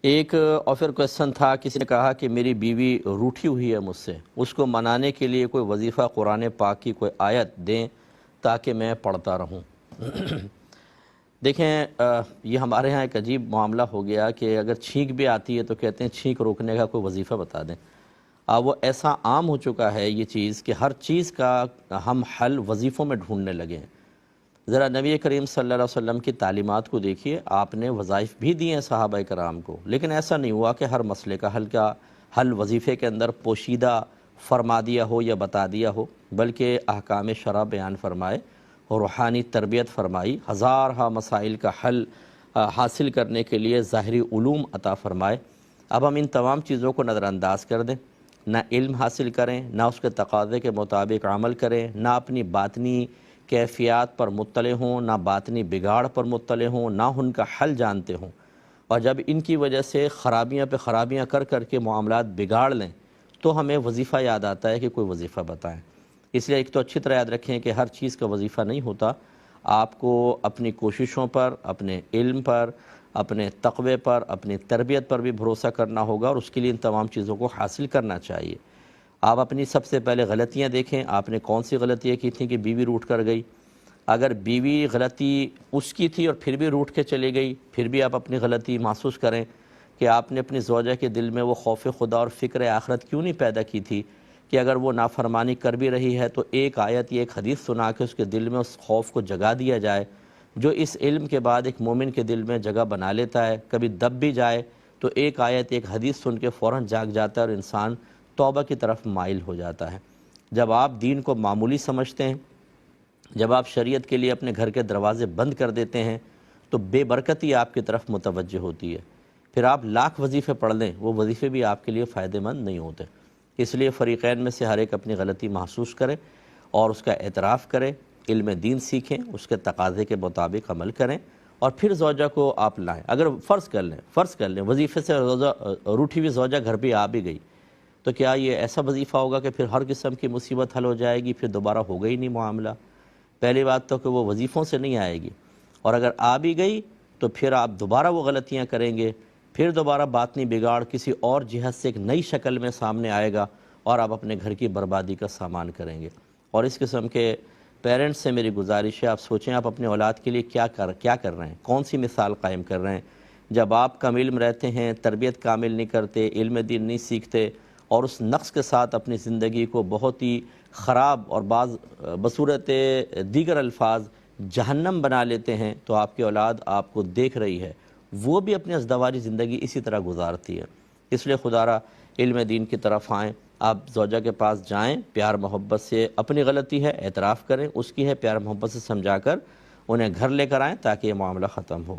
ایک اور پھر کویسچن تھا، کسی نے کہا کہ میری بیوی روٹھی ہوئی ہے مجھ سے، اس کو منانے کے لیے کوئی وظیفہ قرآن پاک کی کوئی آیت دیں تاکہ میں پڑھتا رہوں۔ دیکھیں یہ ہمارے ہاں ایک عجیب معاملہ ہو گیا کہ اگر چھینک بھی آتی ہے تو کہتے ہیں چھینک روکنے کا کوئی وظیفہ بتا دیں۔ وہ ایسا عام ہو چکا ہے یہ چیز کہ ہر چیز کا ہم حل وظیفوں میں ڈھونڈنے لگے ہیں۔ ذرا نبی کریم صلی اللہ علیہ وسلم کی تعلیمات کو دیکھیے، آپ نے وظائف بھی دیے ہیں صحابہ کرام کو، لیکن ایسا نہیں ہوا کہ ہر مسئلے کا حل وظیفے کے اندر پوشیدہ فرما دیا ہو یا بتا دیا ہو، بلکہ احکام شرع بیان فرمائے اور روحانی تربیت فرمائی، ہزارہا مسائل کا حل حاصل کرنے کے لیے ظاہری علوم عطا فرمائے۔ اب ہم ان تمام چیزوں کو نظر انداز کر دیں، نہ علم حاصل کریں، نہ اس کے تقاضے کے مطابق عمل کریں، نہ اپنی باطنی کیفیات پر مطلع ہوں، نہ باطنی بگاڑ پر مطلع ہوں، نہ ان کا حل جانتے ہوں، اور جب ان کی وجہ سے خرابیاں پہ خرابیاں کر کے معاملات بگاڑ لیں تو ہمیں وظیفہ یاد آتا ہے کہ کوئی وظیفہ بتائیں۔ اس لیے ایک تو اچھی طرح یاد رکھیں کہ ہر چیز کا وظیفہ نہیں ہوتا، آپ کو اپنی کوششوں پر، اپنے علم پر، اپنے تقوی پر، اپنی تربیت پر بھی بھروسہ کرنا ہوگا، اور اس کے لیے ان تمام چیزوں کو حاصل کرنا چاہیے۔ آپ اپنی سب سے پہلے غلطیاں دیکھیں، آپ نے کون سی غلطیاں کی تھیں کہ بیوی روٹھ کر گئی۔ اگر بیوی غلطی اس کی تھی اور پھر بھی روٹھ کے چلی گئی، پھر بھی آپ اپنی غلطی محسوس کریں کہ آپ نے اپنی زوجہ کے دل میں وہ خوف خدا اور فکر آخرت کیوں نہیں پیدا کی تھی کہ اگر وہ نافرمانی کر بھی رہی ہے تو ایک آیت یا ایک حدیث سنا کے اس کے دل میں اس خوف کو جگا دیا جائے، جو اس علم کے بعد ایک مومن کے دل میں جگہ بنا لیتا ہے۔ کبھی دب بھی جائے تو ایک آیت ایک حدیث سن کے فوراً جاگ جاتا ہے اور انسان توبہ کی طرف مائل ہو جاتا ہے۔ جب آپ دین کو معمولی سمجھتے ہیں، جب آپ شریعت کے لیے اپنے گھر کے دروازے بند کر دیتے ہیں تو بے برکتی آپ کی طرف متوجہ ہوتی ہے۔ پھر آپ لاکھ وظیفے پڑھ لیں، وہ وظیفے بھی آپ کے لیے فائدہ مند نہیں ہوتے۔ اس لیے فریقین میں سے ہر ایک اپنی غلطی محسوس کرے اور اس کا اعتراف کرے، علم دین سیکھیں، اس کے تقاضے کے مطابق عمل کریں، اور پھر زوجہ کو آپ لائیں۔ اگر فرض کر لیں وظیفے سے روٹھی ہوئی زوجہ گھر پہ آ بھی گئی تو کیا یہ ایسا وظیفہ ہوگا کہ پھر ہر قسم کی مصیبت حل ہو جائے گی، پھر دوبارہ ہوگا ہی نہیں معاملہ؟ پہلی بات تو کہ وہ وظیفوں سے نہیں آئے گی، اور اگر آ بھی گئی تو پھر آپ دوبارہ وہ غلطیاں کریں گے، پھر دوبارہ باطنی بگاڑ کسی اور جہت سے ایک نئی شکل میں سامنے آئے گا اور آپ اپنے گھر کی بربادی کا سامان کریں گے۔ اور اس قسم کے پیرنٹس سے میری گزارش ہے، آپ سوچیں آپ اپنے اولاد کے لیے کیا کر رہے ہیں، کون سی مثال قائم کر رہے ہیں۔ جب آپ کم علم رہتے ہیں، تربیت کامل نہیں کرتے، علم دین نہیں سیکھتے، اور اس نقص کے ساتھ اپنی زندگی کو بہت ہی خراب اور بصورت دیگر الفاظ جہنم بنا لیتے ہیں، تو آپ کی اولاد آپ کو دیکھ رہی ہے، وہ بھی اپنی ازدواجی زندگی اسی طرح گزارتی ہے۔ اس لیے خدا را علم دین کی طرف آئیں، آپ زوجہ کے پاس جائیں، پیار محبت سے، اپنی غلطی ہے اعتراف کریں، اس کی ہے پیار محبت سے سمجھا کر انہیں گھر لے کر آئیں تاکہ یہ معاملہ ختم ہو۔